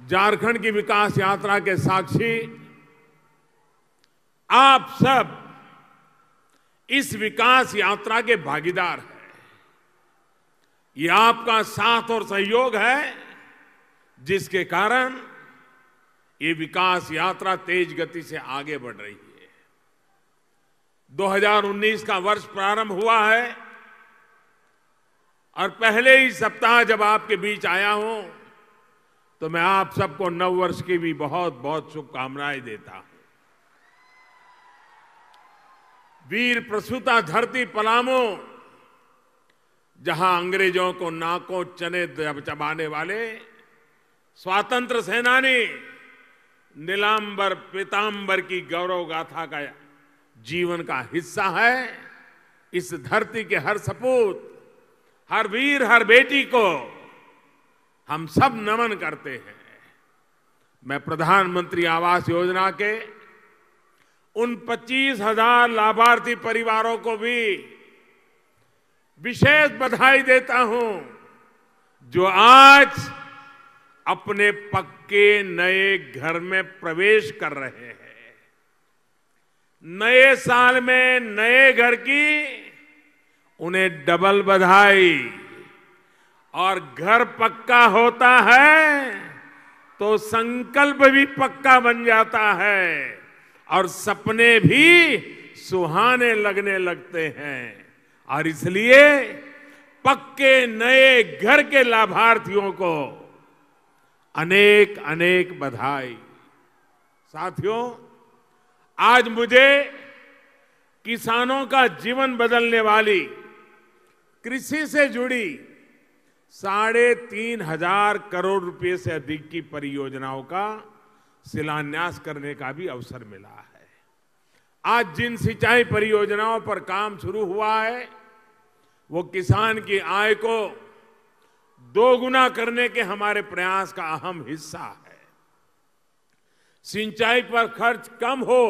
झारखंड की विकास यात्रा के साक्षी आप सब इस विकास यात्रा के भागीदार हैं। ये आपका साथ और सहयोग है जिसके कारण ये विकास यात्रा तेज गति से आगे बढ़ रही है। 2019 का वर्ष प्रारंभ हुआ है और पहले ही सप्ताह जब आपके बीच आया हूं तो मैं आप सबको नव वर्ष की भी बहुत बहुत शुभकामनाएं देता हूं। वीर प्रसूता धरती पलामू, जहां अंग्रेजों को नाकों चने चबाने वाले स्वातंत्र सेनानी नीलांबर पीतांबर की गौरव गाथा का जीवन का हिस्सा है। इस धरती के हर सपूत, हर वीर, हर बेटी को हम सब नमन करते हैं। मैं प्रधानमंत्री आवास योजना के उन 25,000 लाभार्थी परिवारों को भी विशेष बधाई देता हूं जो आज अपने पक्के नए घर में प्रवेश कर रहे हैं। नए साल में नए घर की उन्हें डबल बधाई। और घर पक्का होता है तो संकल्प भी पक्का बन जाता है और सपने भी सुहाने लगने लगते हैं। और इसलिए पक्के नए घर के लाभार्थियों को अनेक अनेक बधाई। साथियों, आज मुझे किसानों का जीवन बदलने वाली कृषि से जुड़ी 3,500 करोड़ रुपए से अधिक की परियोजनाओं का शिलान्यास करने का भी अवसर मिला है। आज जिन सिंचाई परियोजनाओं पर काम शुरू हुआ है वो किसान की आय को दोगुना करने के हमारे प्रयास का अहम हिस्सा है। सिंचाई पर खर्च कम हो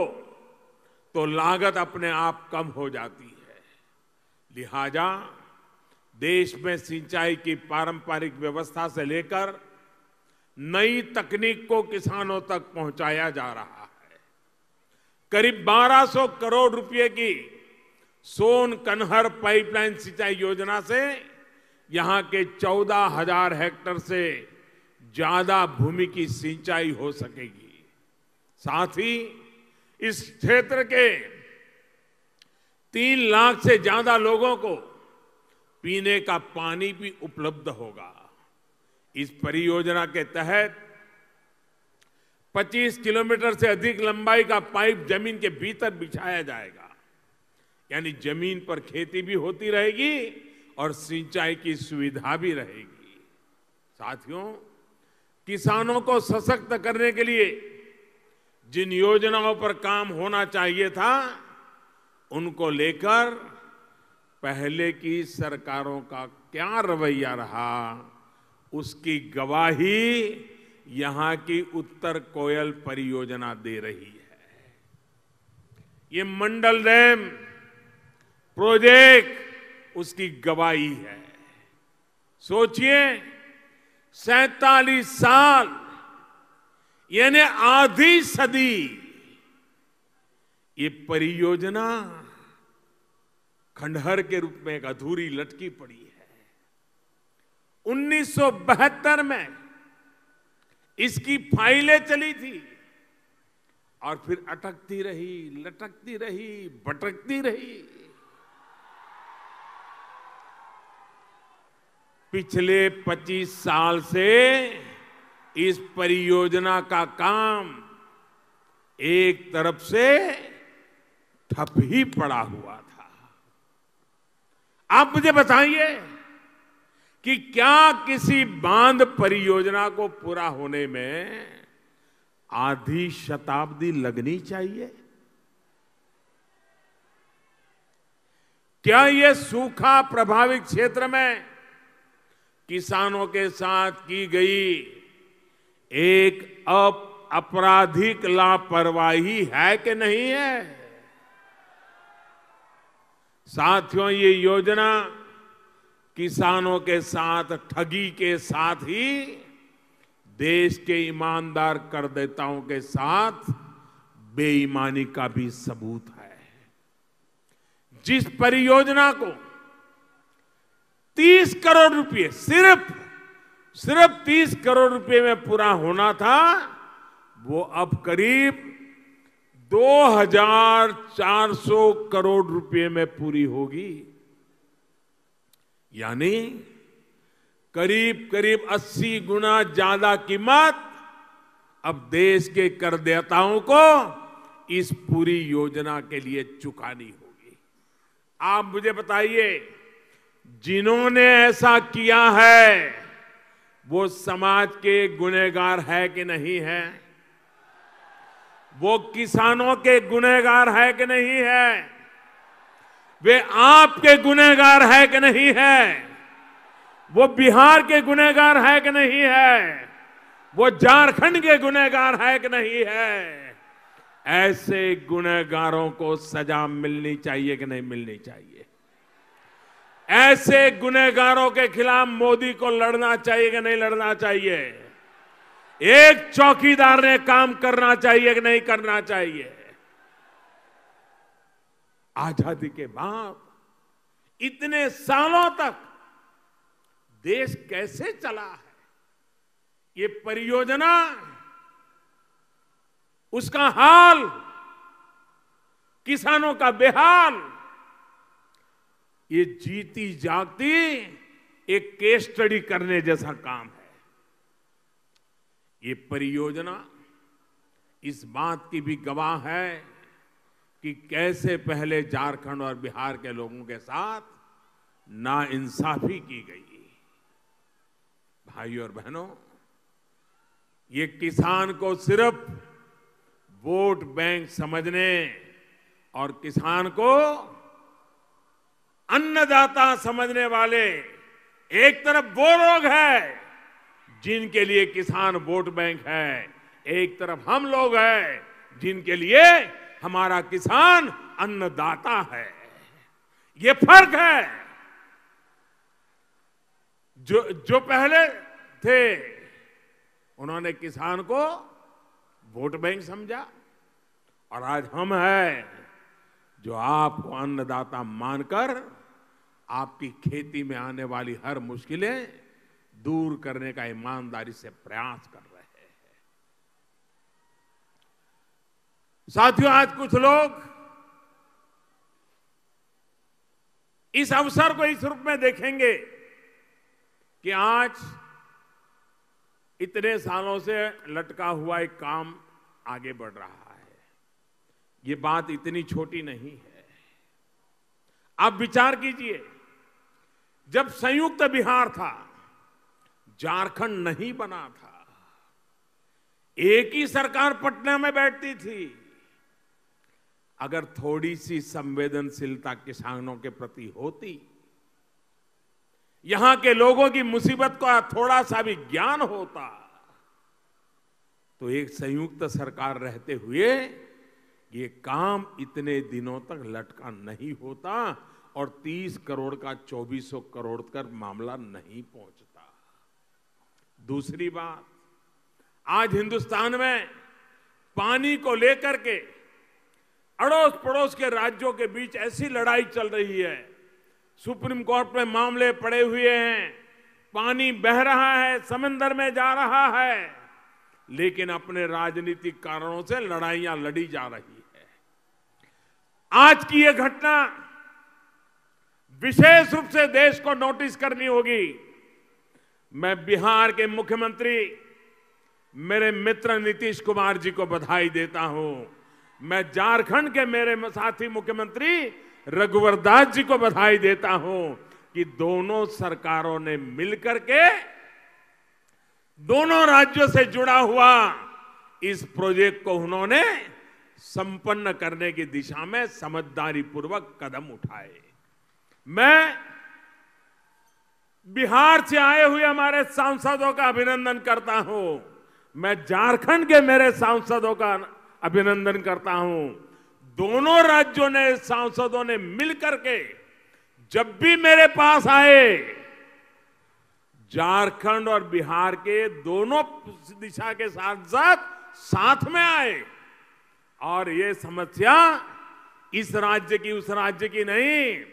तो लागत अपने आप कम हो जाती है। लिहाजा देश में सिंचाई की पारंपरिक व्यवस्था से लेकर नई तकनीक को किसानों तक पहुंचाया जा रहा है। करीब 1,200 करोड़ रुपए की सोन कन्हर पाइपलाइन सिंचाई योजना से यहां के 14,000 हेक्टेयर से ज्यादा भूमि की सिंचाई हो सकेगी। साथ ही इस क्षेत्र के 3 लाख से ज्यादा लोगों को पीने का पानी भी उपलब्ध होगा। इस परियोजना के तहत 25 किलोमीटर से अधिक लंबाई का पाइप जमीन के भीतर बिछाया जाएगा। यानी जमीन पर खेती भी होती रहेगी और सिंचाई की सुविधा भी रहेगी। साथियों, किसानों को सशक्त करने के लिए जिन योजनाओं पर काम होना चाहिए था उनको लेकर पहले की सरकारों का क्या रवैया रहा उसकी गवाही यहां की उत्तर कोयल परियोजना दे रही है। ये मंडल डैम प्रोजेक्ट उसकी गवाही है। सोचिए, 47 साल यानी आधी सदी ये परियोजना खंडहर के रूप में एक अधूरी लटकी पड़ी है। 1972 में इसकी फाइलें चली थी और फिर अटकती रही, लटकती रही, भटकती रही। पिछले 25 साल से इस परियोजना का काम एक तरफ से ठप ही पड़ा हुआ था। आप मुझे बताइए कि क्या किसी बांध परियोजना को पूरा होने में आधी शताब्दी लगनी चाहिए? क्या यह सूखा प्रभावित क्षेत्र में किसानों के साथ की गई एक आपराधिक लापरवाही है कि नहीं है? साथियों, ये योजना किसानों के साथ ठगी के साथ ही देश के ईमानदार करदाताओं के साथ बेईमानी का भी सबूत है। जिस परियोजना को 30 करोड़ रुपए सिर्फ 30 करोड़ रुपए में पूरा होना था, वो अब करीब 2400 करोड़ रुपए में पूरी होगी। यानी करीब करीब 80 गुना ज्यादा कीमत अब देश के करदाताओं को इस पूरी योजना के लिए चुकानी होगी। आप मुझे बताइए, जिन्होंने ऐसा किया है वो समाज के गुनहगार है कि नहीं है? वो किसानों के गुनहगार है कि नहीं है? वे आपके गुनहगार है कि नहीं है? वो बिहार के गुनहगार है कि नहीं है? वो झारखंड के गुनहगार है कि नहीं है? ऐसे गुनहगारों को सजा मिलनी चाहिए कि नहीं मिलनी चाहिए? ऐसे गुनहगारों के खिलाफ मोदी को लड़ना चाहिए कि नहीं लड़ना चाहिए? एक चौकीदार ने काम करना चाहिए कि नहीं करना चाहिए? आजादी के बाद इतने सालों तक देश कैसे चला है, ये परियोजना, उसका हाल, किसानों का बेहाल, ये जीती जागती एक केस स्टडी करने जैसा काम है। ये परियोजना इस बात की भी गवाह है कि कैसे पहले झारखंड और बिहार के लोगों के साथ नाइंसाफी की गई। भाइयों और बहनों, ये किसान को सिर्फ वोट बैंक समझने और किसान को अन्नदाता समझने वाले एक तरफ वो लोग हैं जिनके लिए किसान वोट बैंक है, एक तरफ हम लोग हैं जिनके लिए हमारा किसान अन्नदाता है। ये फर्क है। जो पहले थे उन्होंने किसान को वोट बैंक समझा, और आज हम हैं जो आपको अन्नदाता मानकर आपकी खेती में आने वाली हर मुश्किलें दूर करने का ईमानदारी से प्रयास कर रहे हैं। साथियों, आज कुछ लोग इस अवसर को इस रूप में देखेंगे कि आज इतने सालों से लटका हुआ एक काम आगे बढ़ रहा है। ये बात इतनी छोटी नहीं है। आप विचार कीजिए, जब संयुक्त बिहार था, झारखंड नहीं बना था, एक ही सरकार पटना में बैठती थी, अगर थोड़ी सी संवेदनशीलता किसानों के प्रति होती, यहां के लोगों की मुसीबत का थोड़ा सा भी ज्ञान होता, तो एक संयुक्त सरकार रहते हुए ये काम इतने दिनों तक लटका नहीं होता और 30 करोड़ का 2400 करोड़ तक मामला नहीं पहुंचता। दूसरी बात, आज हिंदुस्तान में पानी को लेकर के अड़ोस पड़ोस के राज्यों के बीच ऐसी लड़ाई चल रही है, सुप्रीम कोर्ट में मामले पड़े हुए हैं, पानी बह रहा है, समंदर में जा रहा है, लेकिन अपने राजनीतिक कारणों से लड़ाइयां लड़ी जा रही है। आज की यह घटना विशेष रूप से देश को नोटिस करनी होगी। मैं बिहार के मुख्यमंत्री मेरे मित्र नीतीश कुमार जी को बधाई देता हूं। मैं झारखंड के मेरे साथी मुख्यमंत्री रघुवर दास जी को बधाई देता हूं कि दोनों सरकारों ने मिलकर के दोनों राज्यों से जुड़ा हुआ इस प्रोजेक्ट को उन्होंने संपन्न करने की दिशा में समझदारी पूर्वक कदम उठाए। मैं बिहार से आए हुए हमारे सांसदों का अभिनंदन करता हूं। मैं झारखंड के मेरे सांसदों का अभिनंदन करता हूं। दोनों राज्यों ने, सांसदों ने मिलकर के जब भी मेरे पास आए, झारखंड और बिहार के दोनों दिशा के साथ साथ साथ में आए और ये समस्या इस राज्य की उस राज्य की नहीं,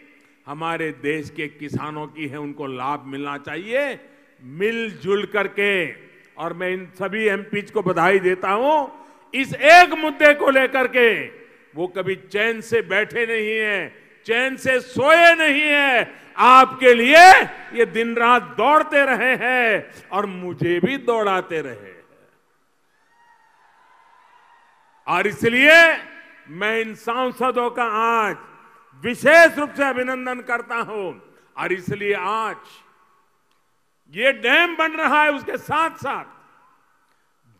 हमारे देश के किसानों की है, उनको लाभ मिलना चाहिए मिलजुल करके। और मैं इन सभी एमपीज को बधाई देता हूं, इस एक मुद्दे को लेकर के वो कभी चैन से बैठे नहीं है, चैन से सोए नहीं है, आपके लिए ये दिन रात दौड़ते रहे हैं और मुझे भी दौड़ाते रहे। और इसलिए मैं इन सांसदों का आज विशेष रूप से अभिनंदन करता हूं। और इसलिए आज ये डैम बन रहा है, उसके साथ साथ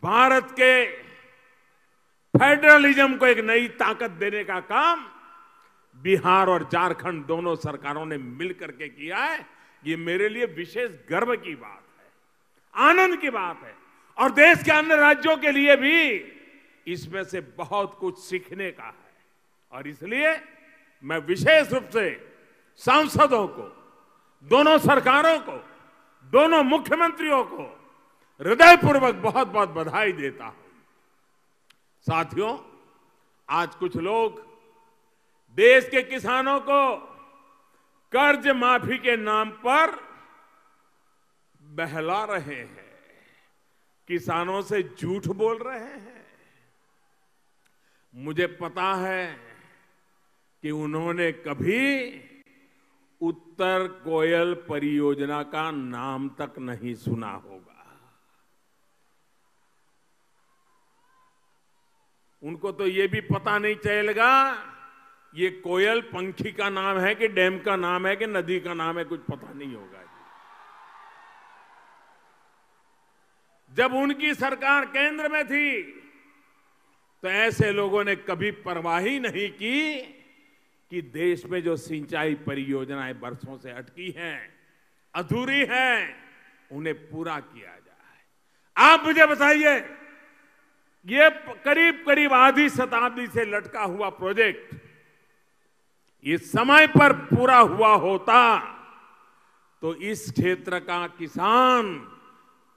भारत के फेडरलिज्म को एक नई ताकत देने का काम बिहार और झारखंड दोनों सरकारों ने मिलकर के किया है। ये मेरे लिए विशेष गर्व की बात है, आनंद की बात है। और देश के अन्य राज्यों के लिए भी इसमें से बहुत कुछ सीखने का है। और इसलिए मैं विशेष रूप से सांसदों को, दोनों सरकारों को, दोनों मुख्यमंत्रियों को हृदयपूर्वक बहुत बहुत बधाई देता हूं। साथियों, आज कुछ लोग देश के किसानों को कर्ज माफी के नाम पर बहला रहे हैं, किसानों से झूठ बोल रहे हैं। मुझे पता है कि उन्होंने कभी उत्तर कोयल परियोजना का नाम तक नहीं सुना होगा। उनको तो ये भी पता नहीं चलेगा ये कोयल पंखी का नाम है कि डैम का नाम है कि नदी का नाम है, कुछ पता नहीं होगा। जब उनकी सरकार केंद्र में थी तो ऐसे लोगों ने कभी परवाह ही नहीं की कि देश में जो सिंचाई परियोजनाएं वर्षों से अटकी हैं, अधूरी हैं, उन्हें पूरा किया जाए। आप मुझे बताइए, ये करीब करीब आधी शताब्दी से लटका हुआ प्रोजेक्ट ये समय पर पूरा हुआ होता तो इस क्षेत्र का किसान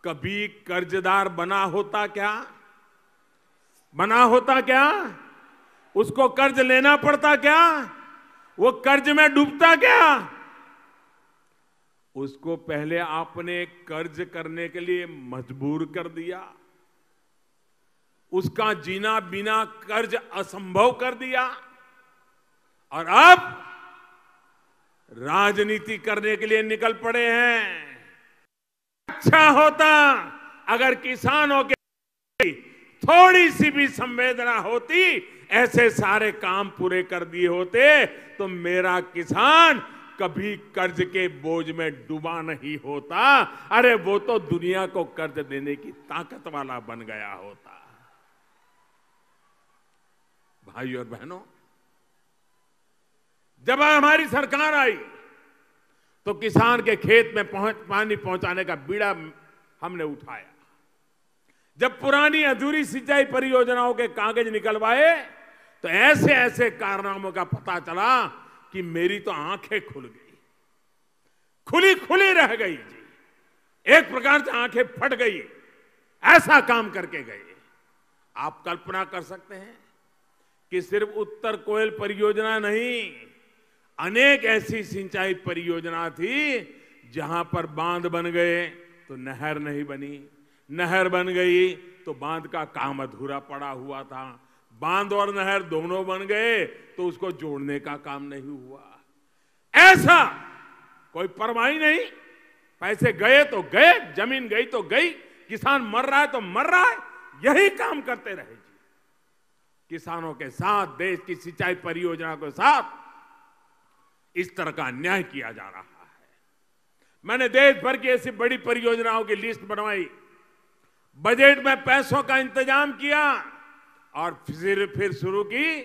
कभी कर्जदार बना होता क्या? बना होता क्या? उसको कर्ज लेना पड़ता क्या? वो कर्ज में डूबता क्या? उसको पहले आपने कर्ज करने के लिए मजबूर कर दिया, उसका जीना बिना कर्ज असंभव कर दिया, और अब राजनीति करने के लिए निकल पड़े हैं। अच्छा होता अगर किसानों के थोड़ी सी भी संवेदना होती, ऐसे सारे काम पूरे कर दिए होते तो मेरा किसान कभी कर्ज के बोझ में डूबा नहीं होता। अरे वो तो दुनिया को कर्ज देने की ताकत वाला बन गया होता। भाई और बहनों, जब हमारी सरकार आई तो किसान के खेत में पानी पहुंचाने का बीड़ा हमने उठाया। जब पुरानी अधूरी सिंचाई परियोजनाओं के कागज निकलवाए तो ऐसे ऐसे कारनामों का पता चला कि मेरी तो आंखें खुल गई, खुली खुली रह गई जी, एक प्रकार से आंखें फट गई। ऐसा काम करके गए। आप कल्पना कर सकते हैं कि सिर्फ उत्तर कोयल परियोजना नहीं, अनेक ऐसी सिंचाई परियोजना थी जहां पर बांध बन गए तो नहर नहीं बनी, नहर बन गई तो बांध का काम अधूरा पड़ा हुआ था, बांध और नहर दोनों बन गए तो उसको जोड़ने का काम नहीं हुआ। ऐसा कोई परवाह नहीं, पैसे गए तो गए, जमीन गई तो गई, किसान मर रहा है तो मर रहा है, यही काम करते रहे जी। किसानों के साथ, देश की सिंचाई परियोजना के साथ इस तरह का अन्याय किया जा रहा है। मैंने देश भर की ऐसी बड़ी परियोजनाओं की लिस्ट बनवाई, बजट में पैसों का इंतजाम किया और फिर शुरू की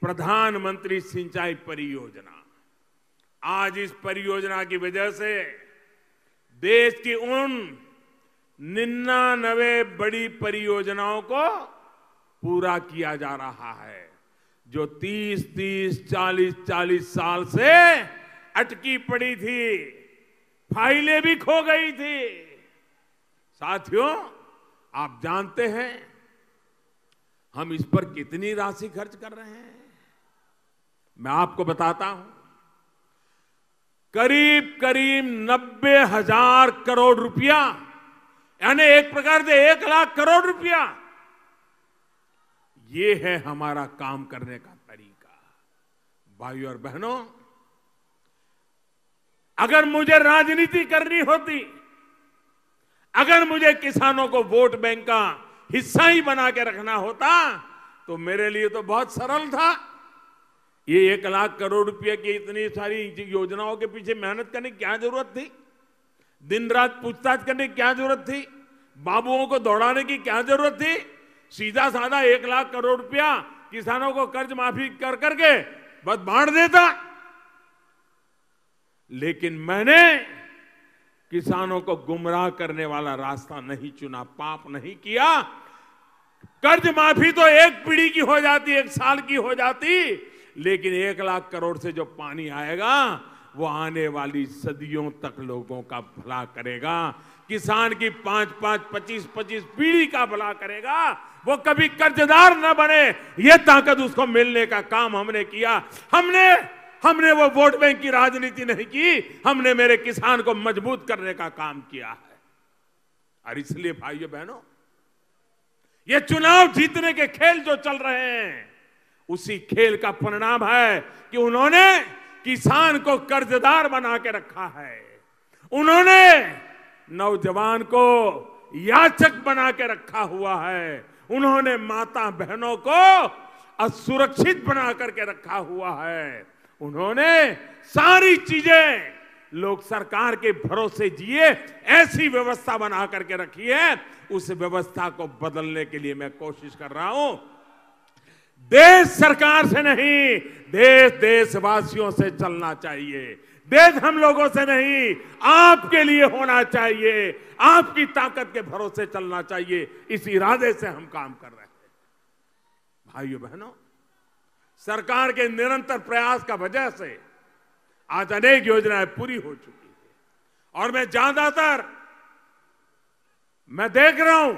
प्रधानमंत्री सिंचाई परियोजना। आज इस परियोजना की वजह से देश की उन 99 बड़ी परियोजनाओं को पूरा किया जा रहा है जो 30-40 साल से अटकी पड़ी थी। फाइलें भी खो गई थी। साथियों, आप जानते हैं हम इस पर कितनी राशि खर्च कर रहे हैं? मैं आपको बताता हूं, करीब करीब 90,000 करोड़ रुपया, यानी एक प्रकार से 1,00,000 करोड़ रुपया। ये है हमारा काम करने का तरीका। भाइयों और बहनों, अगर मुझे राजनीति करनी होती, अगर मुझे किसानों को वोट बैंक का हिस्सा ही बना के रखना होता, तो मेरे लिए तो बहुत सरल था। ये 1,00,000 करोड़ रुपए की इतनी सारी योजनाओं के पीछे मेहनत करने की क्या जरूरत थी? दिन रात पूछताछ करने की क्या जरूरत थी? बाबुओं को दौड़ाने की क्या जरूरत थी? सीधा साधा 1,00,000 करोड़ रुपया किसानों को कर्ज माफी कर करके बस बांट देता। लेकिन मैंने किसानों को गुमराह करने वाला रास्ता नहीं चुना, पाप नहीं किया। कर्ज माफी तो एक पीढ़ी की हो जाती, एक साल की हो जाती, लेकिन 1,00,000 करोड़ से जो पानी आएगा वो आने वाली सदियों तक लोगों का भला करेगा। किसान की 5-5, 25-25 पीढ़ी का भला करेगा। वो कभी कर्जदार न बने, ये ताकत उसको मिलने का काम हमने किया। हमने वो वोट बैंक की राजनीति नहीं की, हमने मेरे किसान को मजबूत करने का काम किया है। और इसलिए भाइयों बहनों, ये चुनाव जीतने के खेल जो चल रहे हैं, उसी खेल का परिणाम है कि उन्होंने किसान को कर्जदार बना के रखा है। उन्होंने नौजवान को याचक बना के रखा हुआ है। उन्होंने माता बहनों को असुरक्षित बना करके रखा हुआ है। उन्होंने सारी चीजें लोग सरकार के भरोसे जिए, ऐसी व्यवस्था बना करके रखी है। उस व्यवस्था को बदलने के लिए मैं कोशिश कर रहा हूं। देश सरकार से नहीं, देश देशवासियों से चलना चाहिए। देश हम लोगों से नहीं, आपके लिए होना चाहिए। आपकी ताकत के भरोसे चलना चाहिए। इस इरादे से हम काम कर रहे हैं। भाइयों बहनों, सरकार के निरंतर प्रयास का वजह से आज अनेक योजनाएं पूरी हो चुकी है। और मैं देख रहा हूं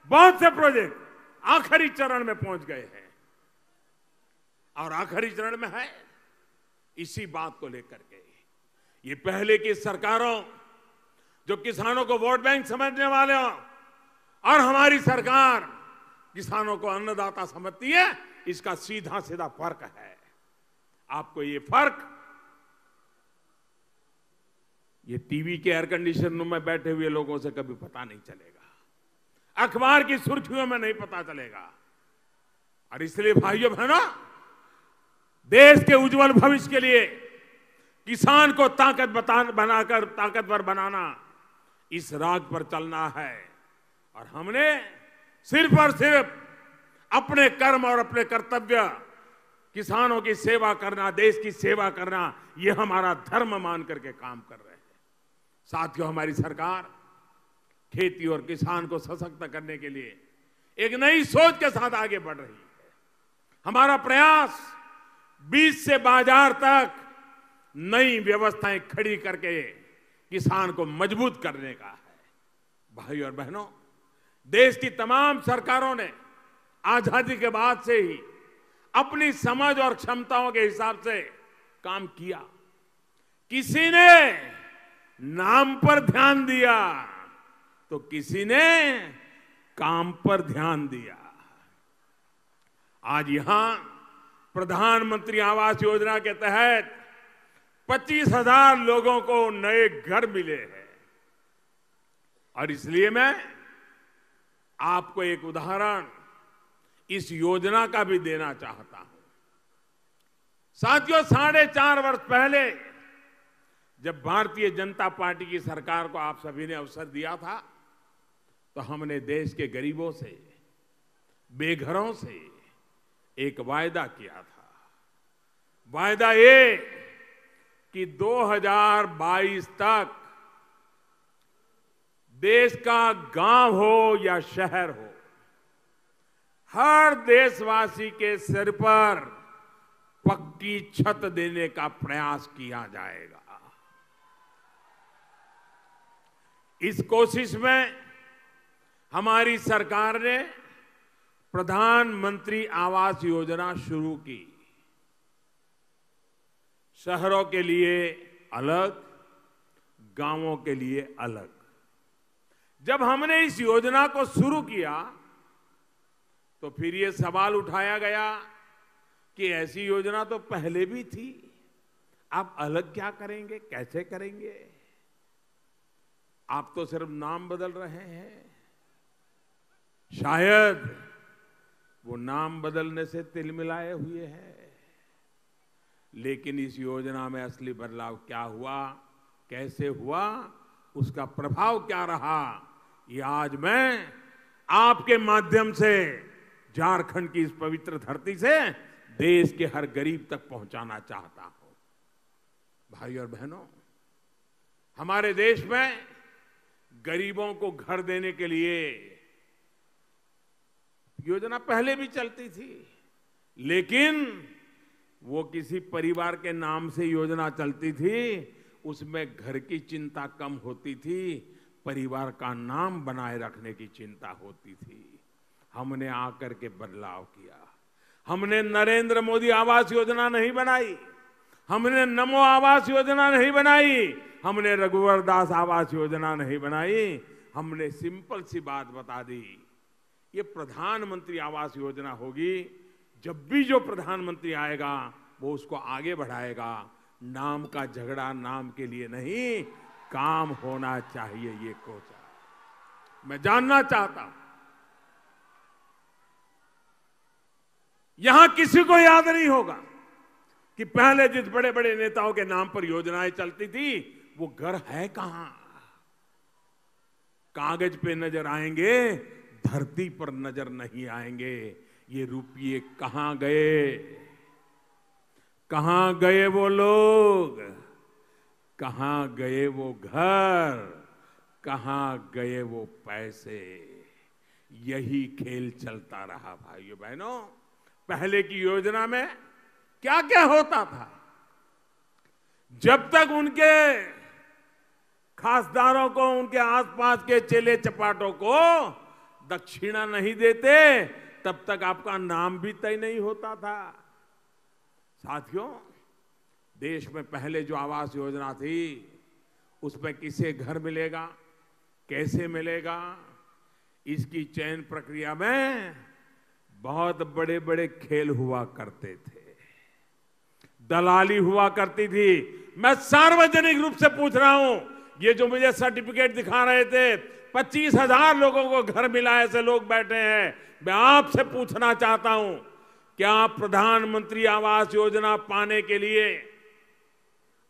बहुत से प्रोजेक्ट आखिरी चरण में पहुंच गए हैं। और आखिरी चरण में है इसी बात को लेकर के, ये पहले की सरकारों जो किसानों को वोट बैंक समझने वाले हो, और हमारी सरकार किसानों को अन्नदाता समझती है, इसका सीधा सीधा फर्क है। आपको ये फर्क ये टीवी के एयर कंडीशन रूम में बैठे हुए लोगों से कभी पता नहीं चलेगा, अखबार की सुर्खियों में नहीं पता चलेगा। और इसलिए भाइयों बहनों, देश के उज्जवल भविष्य के लिए किसान को ताकतवर बनाना, इस राग पर चलना है। और हमने सिर्फ और सिर्फ अपने कर्म और अपने कर्तव्य, किसानों की सेवा करना, देश की सेवा करना, यह हमारा धर्म मान करके काम कर रहे हैं। साथियों, हमारी सरकार खेती और किसान को सशक्त करने के लिए एक नई सोच के साथ आगे बढ़ रही है। हमारा प्रयास बीज से बाजार तक नई व्यवस्थाएं खड़ी करके किसान को मजबूत करने का है। भाइयों और बहनों, देश की तमाम सरकारों ने आजादी के बाद से ही अपनी समझ और क्षमताओं के हिसाब से काम किया। किसी ने नाम पर ध्यान दिया तो किसी ने काम पर ध्यान दिया। आज यहां प्रधानमंत्री आवास योजना के तहत 25,000 लोगों को नए घर मिले हैं। और इसलिए मैं आपको एक उदाहरण इस योजना का भी देना चाहता हूं। साथियों, 4.5 वर्ष पहले जब भारतीय जनता पार्टी की सरकार को आप सभी ने अवसर दिया था, तो हमने देश के गरीबों से, बेघरों से एक वायदा किया था। वायदा ये कि 2022 तक देश का गांव हो या शहर हो, हर देशवासी के सिर पर पक्की छत देने का प्रयास किया जाएगा। इस कोशिश में हमारी सरकार ने प्रधानमंत्री आवास योजना शुरू की। शहरों के लिए अलग, गांवों के लिए अलग। जब हमने इस योजना को शुरू किया तो फिर ये सवाल उठाया गया कि ऐसी योजना तो पहले भी थी, आप अलग क्या करेंगे, कैसे करेंगे? आप तो सिर्फ नाम बदल रहे हैं। शायद वो नाम बदलने से तिलमिलाए हुए हैं, लेकिन इस योजना में असली बदलाव क्या हुआ, कैसे हुआ, उसका प्रभाव क्या रहा, ये आज मैं आपके माध्यम से झारखंड की इस पवित्र धरती से देश के हर गरीब तक पहुंचाना चाहता हूं। भाई और बहनों, हमारे देश में गरीबों को घर देने के लिए योजना पहले भी चलती थी, लेकिन वो किसी परिवार के नाम से योजना चलती थी, उसमें घर की चिंता कम होती थी, परिवार का नाम बनाए रखने की चिंता होती थी। हमने आकर के बदलाव किया। हमने नरेंद्र मोदी आवास योजना नहीं बनाई, हमने नमो आवास योजना नहीं बनाई, हमने रघुवर दास आवास योजना नहीं बनाई। हमने सिंपल सी बात बता दी, ये प्रधानमंत्री आवास योजना होगी। जब भी जो प्रधानमंत्री आएगा वो उसको आगे बढ़ाएगा। नाम का झगड़ा नाम के लिए नहीं, काम होना चाहिए, ये कोशिश। मैं जानना चाहता हूं, यहां किसी को याद नहीं होगा कि पहले जिस बड़े बड़े नेताओं के नाम पर योजनाएं चलती थी वो घर है कहां? कागज पे नजर आएंगे, धरती पर नजर नहीं आएंगे। ये रुपये कहां गए? कहां गए वो लोग? कहां गए वो घर? कहां गए वो पैसे? यही खेल चलता रहा भाइयों बहनों। पहले की योजना में क्या क्या होता था? जब तक उनके खासदारों को, उनके आसपास के चेले चपाटों को दक्षिणा नहीं देते, तब तक आपका नाम भी तय नहीं होता था। साथियों, देश में पहले जो आवास योजना थी उसमें किसे घर मिलेगा, कैसे मिलेगा, इसकी चयन प्रक्रिया में बहुत बड़े बड़े खेल हुआ करते थे, दलाली हुआ करती थी। मैं सार्वजनिक रूप से पूछ रहा हूं, ये जो मुझे सर्टिफिकेट दिखा रहे थे 25,000 लोगों को घर मिला, ऐसे लोग बैठे हैं। मैं आपसे पूछना चाहता हूं, क्या प्रधानमंत्री आवास योजना पाने के लिए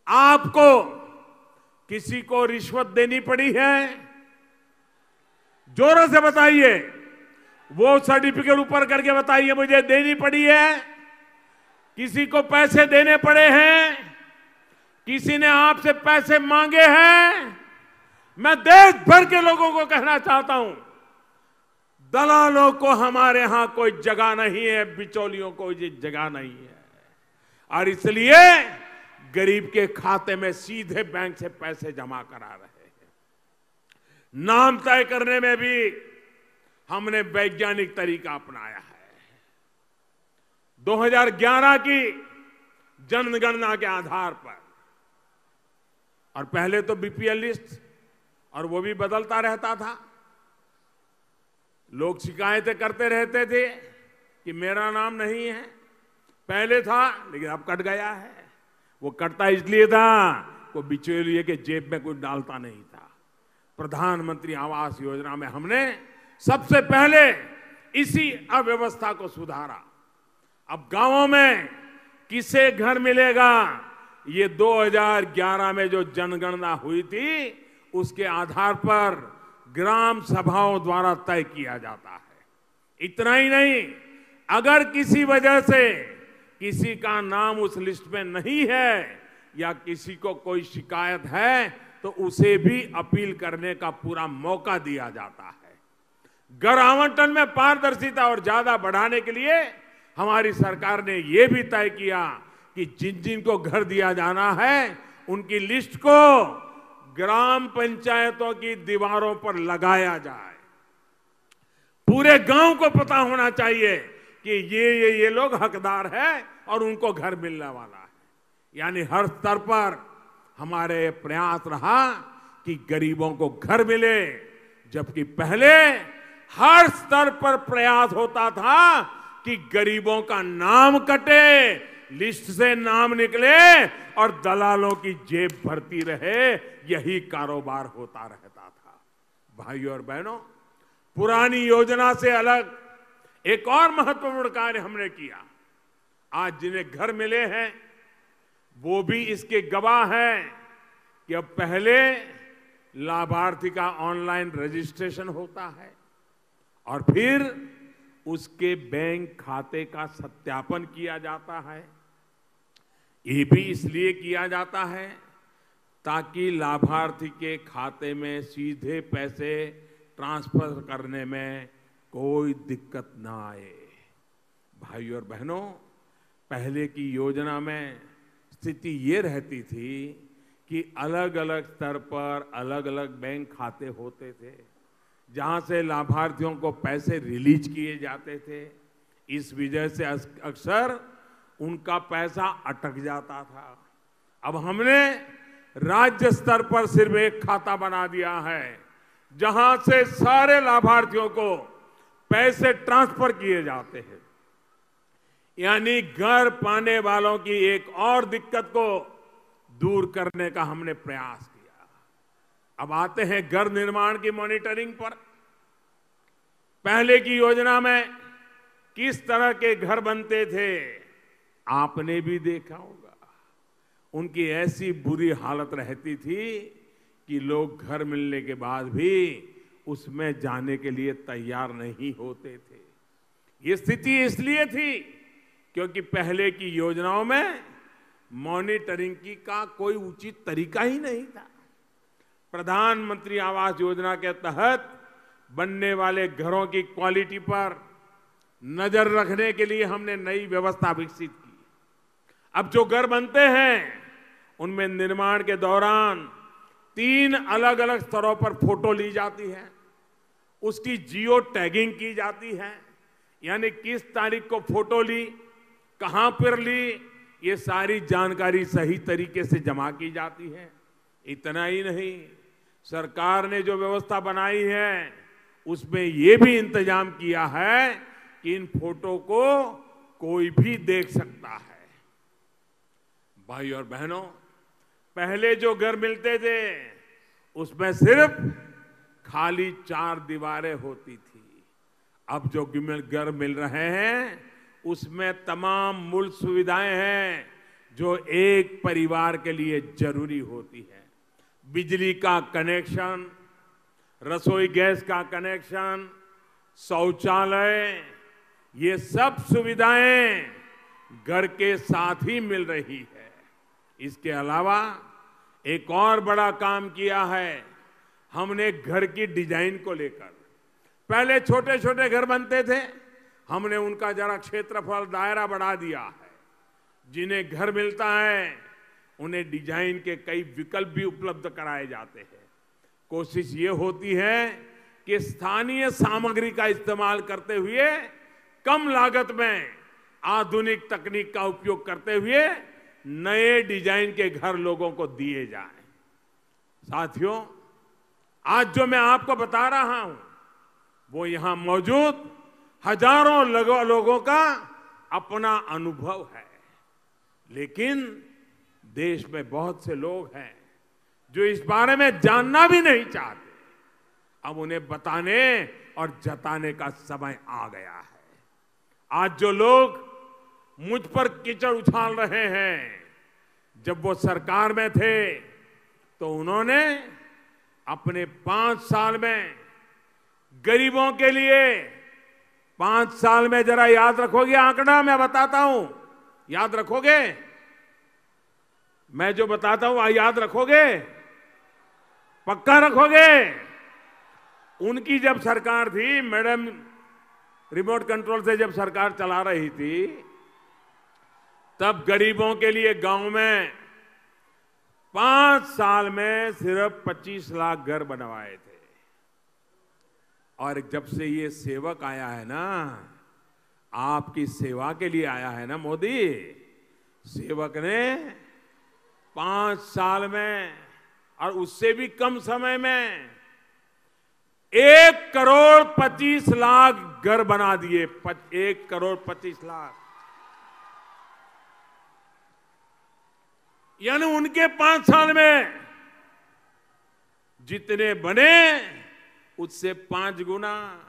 आपको किसी को रिश्वत देनी पड़ी है? जोरों से बताइए, वो सर्टिफिकेट ऊपर करके बताइए, मुझे देनी पड़ी है? किसी को पैसे देने पड़े हैं? किसी ने आपसे पैसे मांगे हैं? मैं देश भर के लोगों को कहना चाहता हूं, दलालों को हमारे यहां कोई जगह नहीं है, बिचौलियों को कोई जगह नहीं है। और इसलिए गरीब के खाते में सीधे बैंक से पैसे जमा करा रहे हैं। नाम तय करने में भी हमने वैज्ञानिक तरीका अपनाया है। 2011 की जनगणना के आधार पर, और पहले तो बीपीएल लिस्ट, और वो भी बदलता रहता था। लोग शिकायतें करते रहते थे कि मेरा नाम नहीं है। पहले था, लेकिन अब कट गया है। वो कटता इसलिए था, वो बिचौलिए के जेब में कुछ डालता नहीं था। प्रधानमंत्री आवास योजना में हमने सबसे पहले इसी अव्यवस्था को सुधारा। अब गांवों में किसे घर मिलेगा, ये 2011 में जो जनगणना हुई थी उसके आधार पर ग्राम सभाओं द्वारा तय किया जाता है। इतना ही नहीं, अगर किसी वजह से किसी का नाम उस लिस्ट में नहीं है या किसी को कोई शिकायत है तो उसे भी अपील करने का पूरा मौका दिया जाता है। घर आवंटन में पारदर्शिता और ज्यादा बढ़ाने के लिए हमारी सरकार ने यह भी तय किया कि जिन जिन को घर दिया जाना है उनकी लिस्ट को ग्राम पंचायतों की दीवारों पर लगाया जाए। पूरे गांव को पता होना चाहिए कि ये लोग हकदार है और उनको घर मिलने वाला है। यानी हर स्तर पर हमारे प्रयास रहा कि गरीबों को घर मिले, जबकि पहले हर स्तर पर प्रयास होता था कि गरीबों का नाम कटे, लिस्ट से नाम निकले और दलालों की जेब भरती रहे, यही कारोबार होता रहता था। भाइयों और बहनों, पुरानी योजना से अलग एक और महत्वपूर्ण कार्य हमने किया। आज जिन्हें घर मिले हैं वो भी इसके गवाह हैं कि अब पहले लाभार्थी का ऑनलाइन रजिस्ट्रेशन होता है और फिर उसके बैंक खाते का सत्यापन किया जाता है। ये भी इसलिए किया जाता है ताकि लाभार्थी के खाते में सीधे पैसे ट्रांसफर करने में कोई दिक्कत ना आए। भाइयों और बहनों, पहले की योजना में स्थिति ये रहती थी कि अलग अलग स्तर पर अलग अलग बैंक खाते होते थे जहां से लाभार्थियों को पैसे रिलीज किए जाते थे। इस वजह से अक्सर उनका पैसा अटक जाता था। अब हमने राज्य स्तर पर सिर्फ एक खाता बना दिया है जहां से सारे लाभार्थियों को पैसे ट्रांसफर किए जाते हैं। यानी घर पाने वालों की एक और दिक्कत को दूर करने का हमने प्रयास किया। अब आते हैं घर निर्माण की मॉनिटरिंग पर। पहले की योजना में किस तरह के घर बनते थे आपने भी देखा होगा। उनकी ऐसी बुरी हालत रहती थी कि लोग घर मिलने के बाद भी उसमें जाने के लिए तैयार नहीं होते थे। ये स्थिति इसलिए थी क्योंकि पहले की योजनाओं में मॉनिटरिंग की का कोई उचित तरीका ही नहीं था। प्रधानमंत्री आवास योजना के तहत बनने वाले घरों की क्वालिटी पर नजर रखने के लिए हमने नई व्यवस्था विकसित की। अब जो घर बनते हैं उनमें निर्माण के दौरान 3 अलग अलग स्तरों पर फोटो ली जाती है, उसकी जियो टैगिंग की जाती है, यानी किस तारीख को फोटो ली, कहां पर ली, ये सारी जानकारी सही तरीके से जमा की जाती है। इतना ही नहीं, सरकार ने जो व्यवस्था बनाई है उसमें ये भी इंतजाम किया है कि इन फोटो को कोई भी देख सकता है। भाई और बहनों, पहले जो घर मिलते थे उसमें सिर्फ खाली 4 दीवारें होती थी। अब जो घर मिल रहे हैं उसमें तमाम मूलभूत सुविधाएं हैं जो एक परिवार के लिए जरूरी होती है। बिजली का कनेक्शन, रसोई गैस का कनेक्शन, शौचालय, ये सब सुविधाएं घर के साथ ही मिल रही है। इसके अलावा एक और बड़ा काम किया है हमने घर की डिजाइन को लेकर। पहले छोटे छोटे घर बनते थे, हमने उनका जरा क्षेत्रफल दायरा बढ़ा दिया है। जिन्हें घर मिलता है उन्हें डिजाइन के कई विकल्प भी उपलब्ध कराए जाते हैं। कोशिश ये होती है कि स्थानीय सामग्री का इस्तेमाल करते हुए कम लागत में आधुनिक तकनीक का उपयोग करते हुए नए डिजाइन के घर लोगों को दिए जाएं। साथियों, आज जो मैं आपको बता रहा हूं वो यहां मौजूद हजारों लोगों का अपना अनुभव है, लेकिन देश में बहुत से लोग हैं जो इस बारे में जानना भी नहीं चाहते। अब उन्हें बताने और जताने का समय आ गया है। आज जो लोग मुझ पर कीचड़ उछाल रहे हैं, जब वो सरकार में थे तो उन्होंने अपने 5 साल में गरीबों के लिए 5 साल में, जरा याद रखोगे आंकड़ा मैं बताता हूं, याद रखोगे? मैं जो बताता हूं याद रखोगे? पक्का रखोगे? उनकी जब सरकार थी, मैडम रिमोट कंट्रोल से जब सरकार चला रही थी, तब गरीबों के लिए गांव में 5 साल में सिर्फ 25 लाख घर बनवाए थे। और जब से ये सेवक आया है ना, आपकी सेवा के लिए आया है ना मोदी, सेवक ने 5 साल में और उससे भी कम समय में 1,25,00,000 घर बना दिए। 1,25,00,000 यानी उनके 5 साल में जितने बने उससे 5 गुना।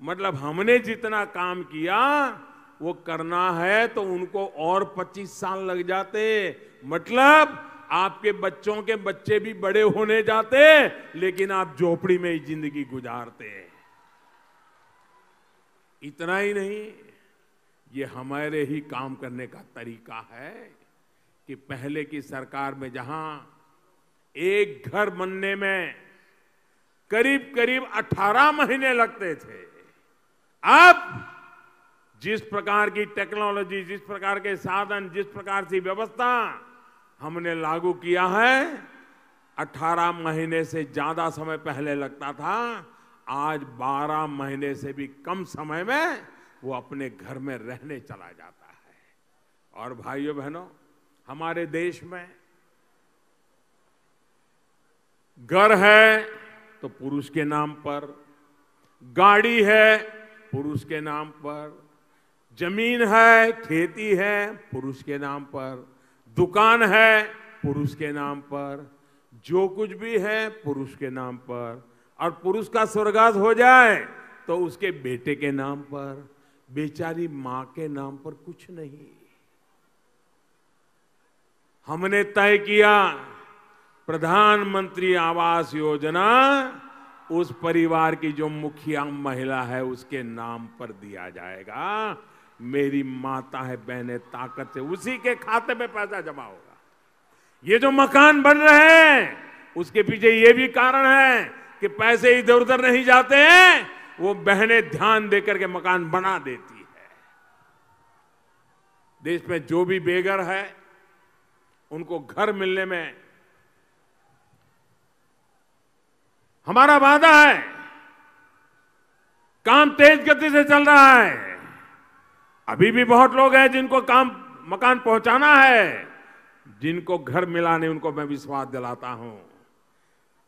मतलब हमने जितना काम किया वो करना है तो उनको और 25 साल लग जाते। मतलब आपके बच्चों के बच्चे भी बड़े होने जाते, लेकिन आप झोपड़ी में ही जिंदगी गुजारते। इतना ही नहीं, ये हमारे ही काम करने का तरीका है कि पहले की सरकार में जहां एक घर बनने में करीब करीब 18 महीने लगते थे, अब जिस प्रकार की टेक्नोलॉजी, जिस प्रकार के साधन, जिस प्रकार की व्यवस्था हमने लागू किया है, 18 महीने से ज्यादा समय पहले लगता था, आज 12 महीने से भी कम समय में वो अपने घर में रहने चला जाता है। और भाइयों बहनों, हमारे देश में घर है तो पुरुष के नाम पर, गाड़ी है पुरुष के नाम पर, जमीन है, खेती है पुरुष के नाम पर, दुकान है पुरुष के नाम पर, जो कुछ भी है पुरुष के नाम पर। और पुरुष का स्वर्गवास हो जाए तो उसके बेटे के नाम पर, बेचारी मां के नाम पर कुछ नहीं। हमने तय किया प्रधानमंत्री आवास योजना उस परिवार की जो मुखिया महिला है उसके नाम पर दिया जाएगा। मेरी माता है, बहनें ताकत से उसी के खाते में पैसा जमा होगा। ये जो मकान बन रहे हैं उसके पीछे ये भी कारण है कि पैसे इधर उधर नहीं जाते हैं, वो बहनें ध्यान देकर के मकान बना देती है। देश में जो भी बेघर है उनको घर मिलने में हमारा वादा है। काम तेज गति से चल रहा है। अभी भी बहुत लोग हैं जिनको मकान पहुंचाना है, जिनको घर मिला नहीं उनको मैं विश्वास दिलाता हूं,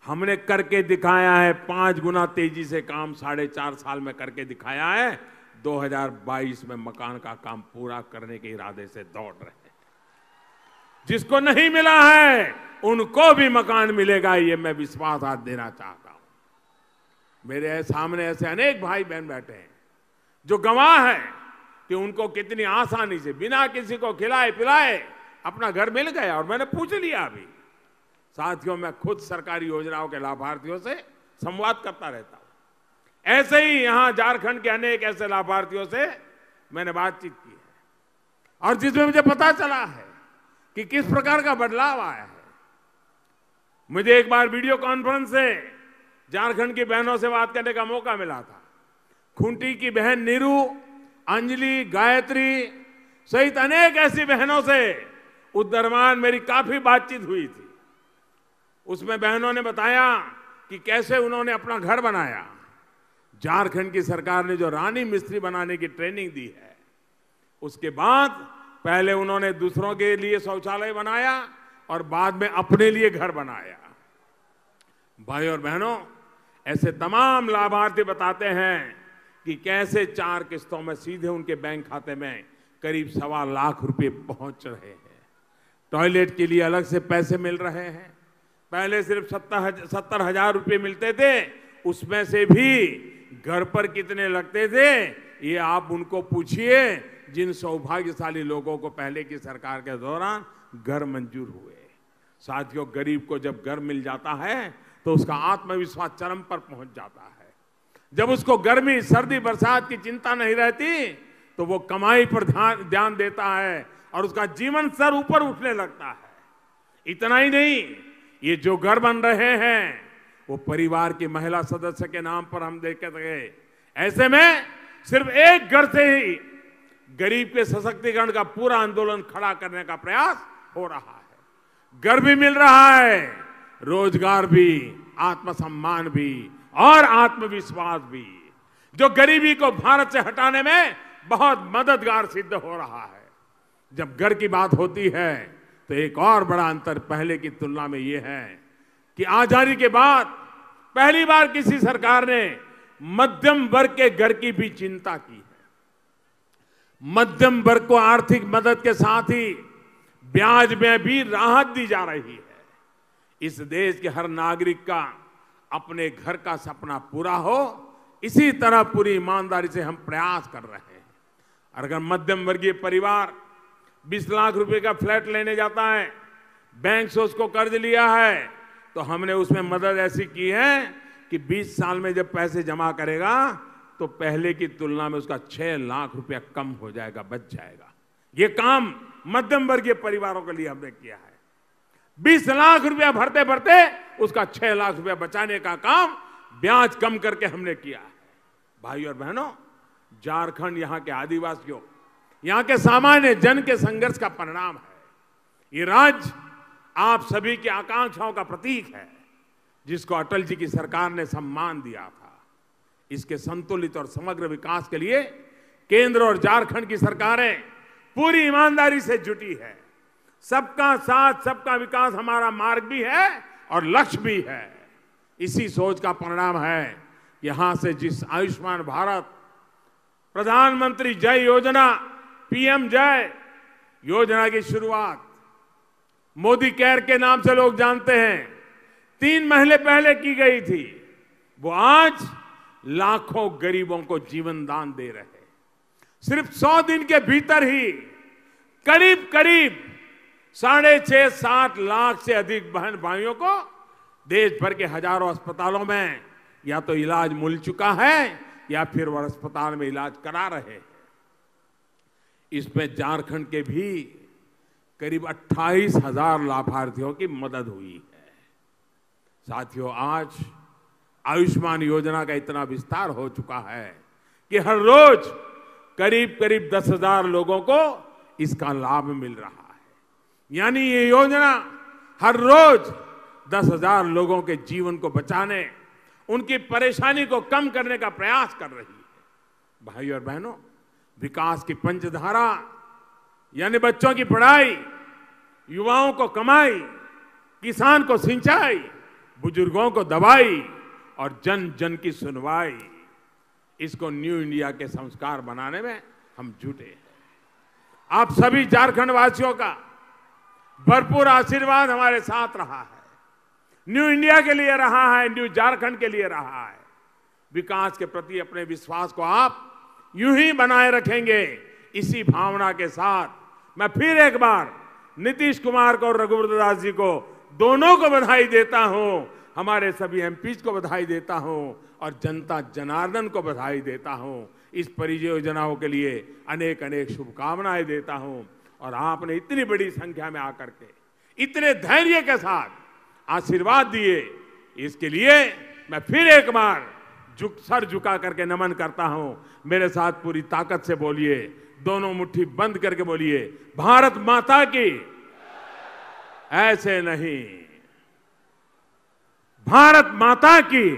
हमने करके दिखाया है। 5 गुना तेजी से काम 4.5 साल में करके दिखाया है। 2022 में मकान का काम पूरा करने के इरादे से दौड़ रहे हैं। जिसको नहीं मिला है उनको भी मकान मिलेगा, ये मैं विश्वास आज देना चाहता हूं। मेरे सामने ऐसे अनेक भाई बहन बैठे हैं जो गवाह है कि उनको कितनी आसानी से बिना किसी को खिलाए पिलाए अपना घर मिल गया। और मैंने पूछ लिया अभी, साथियों, मैं खुद सरकारी योजनाओं के लाभार्थियों से संवाद करता रहता हूं। ऐसे ही यहां झारखंड के अनेक ऐसे लाभार्थियों से मैंने बातचीत की है और जिसमें मुझे पता चला है कि किस प्रकार का बदलाव आया है। मुझे एक बार वीडियो कॉन्फ्रेंस से झारखंड की बहनों से बात करने का मौका मिला था। खूंटी की बहन नीरू, अंजलि, गायत्री सहित अनेक ऐसी बहनों से उस दरमियान मेरी काफी बातचीत हुई थी। उसमें बहनों ने बताया कि कैसे उन्होंने अपना घर बनाया। झारखंड की सरकार ने जो रानी मिस्त्री बनाने की ट्रेनिंग दी है, उसके बाद पहले उन्होंने दूसरों के लिए शौचालय बनाया और बाद में अपने लिए घर बनाया। भाई और बहनों, ऐसे तमाम लाभार्थी बताते हैं कि कैसे 4 किस्तों में सीधे उनके बैंक खाते में करीब 1.25 लाख रुपए पहुंच रहे हैं। टॉयलेट के लिए अलग से पैसे मिल रहे हैं। पहले सिर्फ 70,000 रुपए मिलते थे, उसमें से भी घर पर कितने लगते थे ये आप उनको पूछिए, जिन सौभाग्यशाली लोगों को पहले की सरकार के दौरान घर मंजूर हुए। साथियों, गरीब को जब घर मिल जाता है तो उसका आत्मविश्वास चरम पर पहुंच जाता है। जब उसको गर्मी, सर्दी, बरसात की चिंता नहीं रहती तो वो कमाई पर ध्यान देता है और उसका जीवन स्तर ऊपर उठने लगता है। इतना ही नहीं, ये जो घर बन रहे हैं वो परिवार की महिला सदस्य के नाम पर हम देख गए। ऐसे में सिर्फ एक घर से ही गरीब के सशक्तिकरण का पूरा आंदोलन खड़ा करने का प्रयास हो रहा है। घर भी मिल रहा है, रोजगार भी, आत्मसम्मान भी और आत्मविश्वास भी, जो गरीबी को भारत से हटाने में बहुत मददगार सिद्ध हो रहा है। जब घर की बात होती है तो एक और बड़ा अंतर पहले की तुलना में यह है कि आजादी के बाद पहली बार किसी सरकार ने मध्यम वर्ग के घर की भी चिंता की है। मध्यम वर्ग को आर्थिक मदद के साथ ही ब्याज में भी राहत दी जा रही है। इस देश के हर नागरिक का अपने घर का सपना पूरा हो, इसी तरह पूरी ईमानदारी से हम प्रयास कर रहे हैं। और अगर मध्यम वर्गीय परिवार 20 लाख रुपए का फ्लैट लेने जाता है, बैंक से उसको कर्ज लिया है, तो हमने उसमें मदद ऐसी की है कि 20 साल में जब पैसे जमा करेगा तो पहले की तुलना में उसका 6 लाख रुपया कम हो जाएगा, बच जाएगा। ये काम मध्यम वर्गीय परिवारों के लिए हमने किया है। 20 लाख रुपया भरते भरते उसका 6 लाख रुपया बचाने का काम ब्याज कम करके हमने किया है। भाई और बहनों, झारखंड यहाँ के आदिवासियों, यहाँ के सामान्य जन के संघर्ष का परिणाम है। ये राज्य आप सभी की आकांक्षाओं का प्रतीक है, जिसको अटल जी की सरकार ने सम्मान दिया था। इसके संतुलित और समग्र विकास के लिए केंद्र और झारखंड की सरकारें पूरी ईमानदारी से जुटी है। सबका साथ, सबका विकास हमारा मार्ग भी है और लक्ष्य भी है। इसी सोच का परिणाम है यहां से जिस आयुष्मान भारत, प्रधानमंत्री जय योजना, पीएम जय योजना की शुरुआत मोदी केयर के नाम से लोग जानते हैं, 3 महीने पहले की गई थी। वो आज लाखों गरीबों को जीवन दान दे रहे हैं। सिर्फ 100 दिन के भीतर ही करीब करीब 6.5-7 लाख से अधिक बहन भाइयों को देश भर के हजारों अस्पतालों में या तो इलाज मिल चुका है या फिर वो अस्पताल में इलाज करा रहे हैं। इसमें झारखंड के भी करीब 28,000 लाभार्थियों की मदद हुई है। साथियों, आज आयुष्मान योजना का इतना विस्तार हो चुका है कि हर रोज करीब करीब 10,000 लोगों को इसका लाभ मिल रहा है। यानी ये योजना हर रोज 10,000 लोगों के जीवन को बचाने, उनकी परेशानी को कम करने का प्रयास कर रही है। भाई और बहनों, विकास की पंचधारा यानी बच्चों की पढ़ाई, युवाओं को कमाई, किसान को सिंचाई, बुजुर्गों को दवाई और जन जन की सुनवाई, इसको न्यू इंडिया के संस्कार बनाने में हम जुटे हैं। आप सभी झारखंड वासियों का भरपूर आशीर्वाद हमारे साथ रहा है। न्यू इंडिया के लिए रहा है, न्यू झारखंड के लिए रहा है। विकास के प्रति अपने विश्वास को आप यूं ही बनाए रखेंगे। इसी भावना के साथ मैं फिर एक बार नीतीश कुमार को और रघुवर दास जी को, दोनों को बधाई देता हूं। हमारे सभी एमपीज को बधाई देता हूं और जनता जनार्दन को बधाई देता हूं। इस परियोजनाओं के लिए अनेक अनेक शुभकामनाएं देता हूं। और आपने इतनी बड़ी संख्या में आकर के इतने धैर्य के साथ आशीर्वाद दिए, इसके लिए मैं फिर एक बार सर झुका करके नमन करता हूं। मेरे साथ पूरी ताकत से बोलिए, दोनों मुट्ठी बंद करके बोलिए, भारत माता की। ऐसे नहीं, भारत माता की।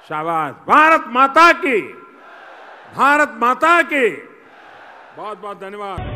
शाबाश, भारत माता की, भारत माता की। बहुत बहुत धन्यवाद।